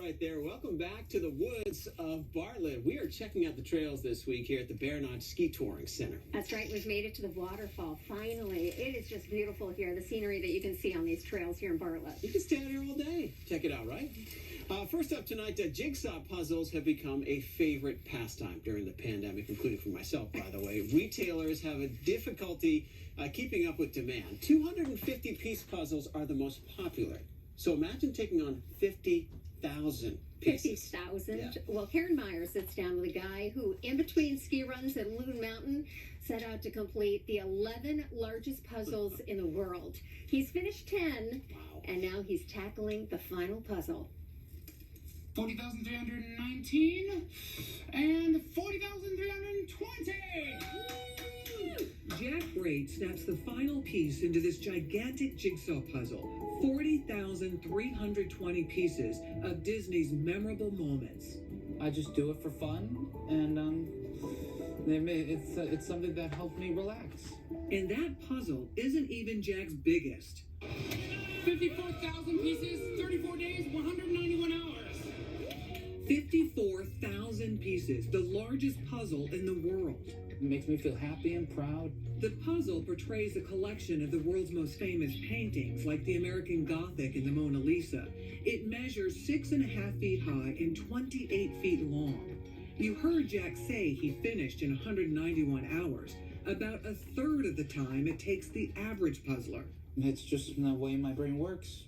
right there. Welcome back to the woods of Bartlett. We are checking out the trails this week here at the Bear Notch Ski Touring Center. That's right. We've made it to the waterfall. Finally, it is just beautiful here. The scenery that you can see on these trails here in Bartlett. You can stand here all day. Check it out, right? First up tonight, jigsaw puzzles have become a favorite pastime during the pandemic, including for myself, by the way. Retailers have a difficulty keeping up with demand. 250-piece puzzles are the most popular. So imagine taking on 50,000 pieces. 50,000? Yeah. Well, Karen Meyer sits down with a guy who, in between ski runs at Loon Mountain, set out to complete the 11 largest puzzles in the world. He's finished 10, Wow. and now he's tackling the final puzzle. 40,319 and 40,320. Jack Brait snaps the final piece into this gigantic jigsaw puzzle. 40,320 pieces of Disney's memorable moments. I just do it for fun, and it's something that helps me relax. And that puzzle isn't even Jack's biggest. 54,000 pieces, 34 days, 191 hours. 54,000 pieces, the largest puzzle in the world. It makes me feel happy and proud. The puzzle portrays a collection of the world's most famous paintings, like the American Gothic and the Mona Lisa. It measures 6.5 feet high and 28 feet long. You heard Jack say he finished in 191 hours, about a third of the time it takes the average puzzler. It's just the way my brain works.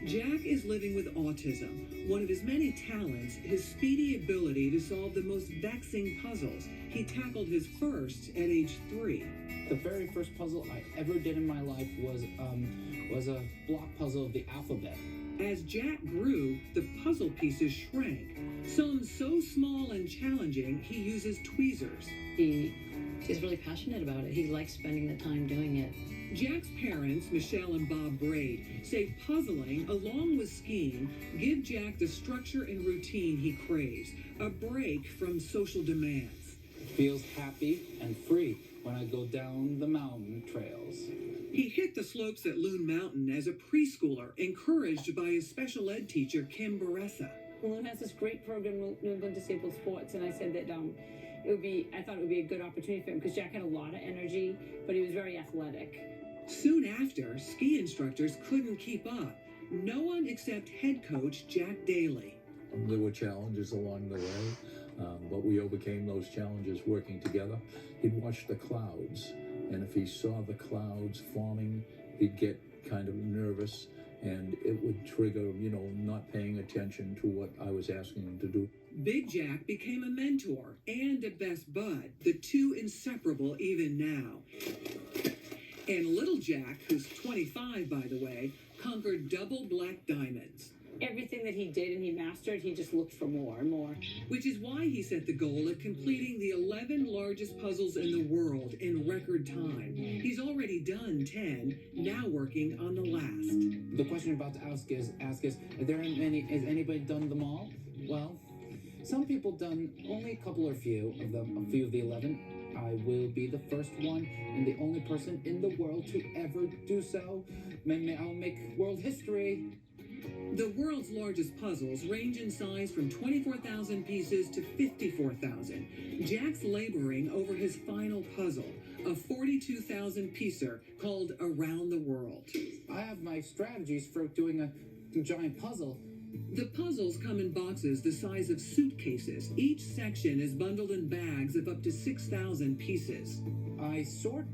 Jack is living with autism. One of his many talents, his speedy ability to solve the most vexing puzzles. He tackled his first at age 3. The very first puzzle I ever did in my life was a block puzzle of the alphabet. As Jack grew, the puzzle pieces shrank. Some so small and challenging, he uses tweezers. He's really passionate about it. He likes spending the time doing it. Jack's parents, Michelle and Bob Brait, say puzzling, along with skiing, give Jack the structure and routine he craves, a break from social demands. It feels happy and free when I go down the mountain trails. He hit the slopes at Loon Mountain as a preschooler, encouraged by his special ed teacher, Kim Baressa. Loon has this great program, New England Disabled Sports, and I said that I thought it would be a good opportunity for him because Jack had a lot of energy, but he was very athletic. Soon after, ski instructors couldn't keep up. No one except head coach Jack Daly. There were challenges along the way, but we overcame those challenges working together. He'd watch the clouds, and if he saw the clouds forming, he'd get kind of nervous, and it would trigger, not paying attention to what I was asking him to do. Big Jack became a mentor and a best bud, the two inseparable even now. And Little Jack, who's 25, by the way, conquered double black diamonds. Everything that he did and he mastered, he just looked for more and more. Which is why he set the goal of completing the 11 largest puzzles in the world in record time. He's already done 10, now working on the last. The question I'm about to ask is, has anybody done them all? Well, some people done only a couple or few of the 11. I will be the first one and the only person in the world to ever do so. I'll make world history. The world's largest puzzles range in size from 24,000 pieces to 54,000. Jack's laboring over his final puzzle, a 42,000-piecer called Around the World. I have my strategies for doing a giant puzzle. The puzzles come in boxes the size of suitcases. Each section is bundled in bags of up to 6,000 pieces. I sort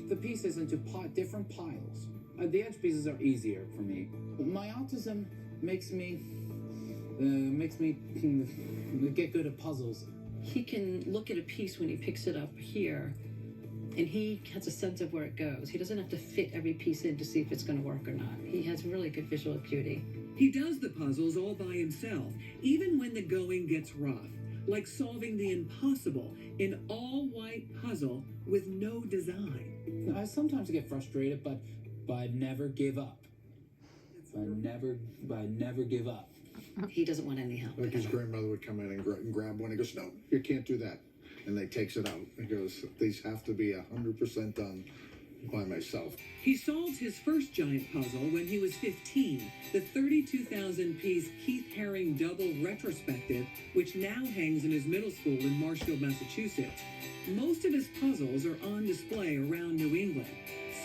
the pieces into different piles. The edge pieces are easier for me. My autism makes me get good at puzzles. He can look at a piece when he picks it up here, and he has a sense of where it goes. He doesn't have to fit every piece in to see if it's going to work or not. He has really good visual acuity. He does the puzzles all by himself, even when the going gets rough, like solving the impossible, an all-white puzzle with no design. I sometimes get frustrated, but I never give up. I never give up. He doesn't want any help. Like his grandmother would come in and grab one. He goes, "No, you can't do that." And they takes it out. He goes, "These have to be 100% done. by myself. He solved his first giant puzzle when he was 15, the 32,000-piece Keith Haring double retrospective, which now hangs in his middle school in Marshfield, Massachusetts. Most of his puzzles are on display around New England.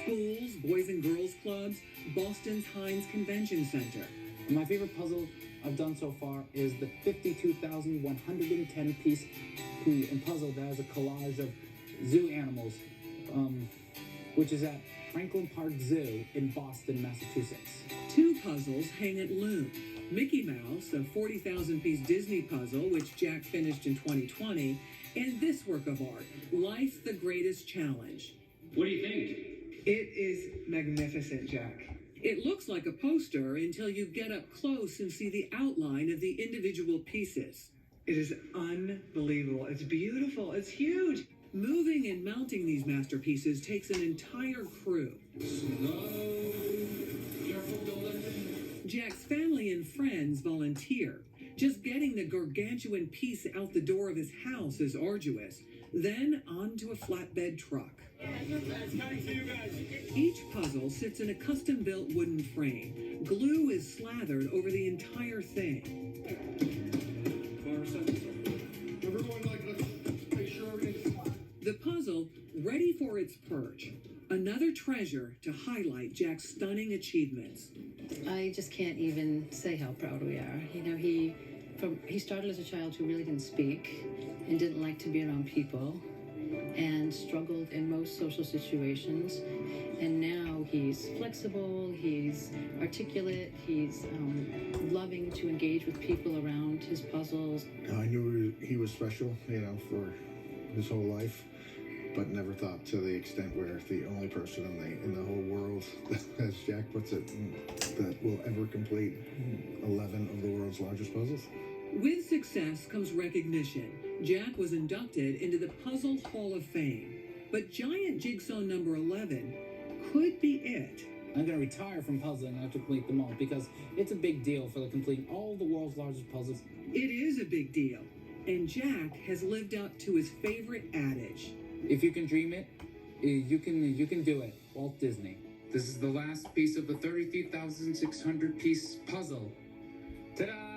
Schools, boys and girls clubs, Boston's Heinz Convention Center. My favorite puzzle I've done so far is the 52,110-piece puzzle that has a collage of zoo animals, which is at Franklin Park Zoo in Boston, Massachusetts. Two puzzles hang at Loon. Mickey Mouse, a 40,000-piece Disney puzzle, which Jack finished in 2020, and this work of art, Life the Greatest Challenge. What do you think? It is magnificent, Jack. It looks like a poster until you get up close and see the outline of the individual pieces. It is unbelievable. It's beautiful. It's huge. Moving and mounting these masterpieces takes an entire crew. Jack's family and friends volunteer. Just getting the gargantuan piece out the door of his house is arduous. Then onto a flatbed truck. Each puzzle sits in a custom-built wooden frame. Glue is slathered over the entire thing. The puzzle ready for its perch. Another treasure to highlight Jack's stunning achievements. I just can't even say how proud we are. You know, he started as a child who really didn't speak and didn't like to be around people and struggled in most social situations. And now he's flexible, he's articulate, he's loving to engage with people around his puzzles. I knew he was special, for his whole life, but never thought to the extent where the only person in the whole world, as Jack puts it, that will ever complete 11 of the world's largest puzzles. With success comes recognition. Jack was inducted into the Puzzle Hall of Fame. But giant jigsaw number 11 could be it. I'm going to retire from puzzling after complete them all because it's a big deal for completing all the world's largest puzzles. It is a big deal. And Jack has lived up to his favorite adage. If you can dream it, you can do it. Walt Disney. This is the last piece of the 33,600-piece puzzle. Ta-da!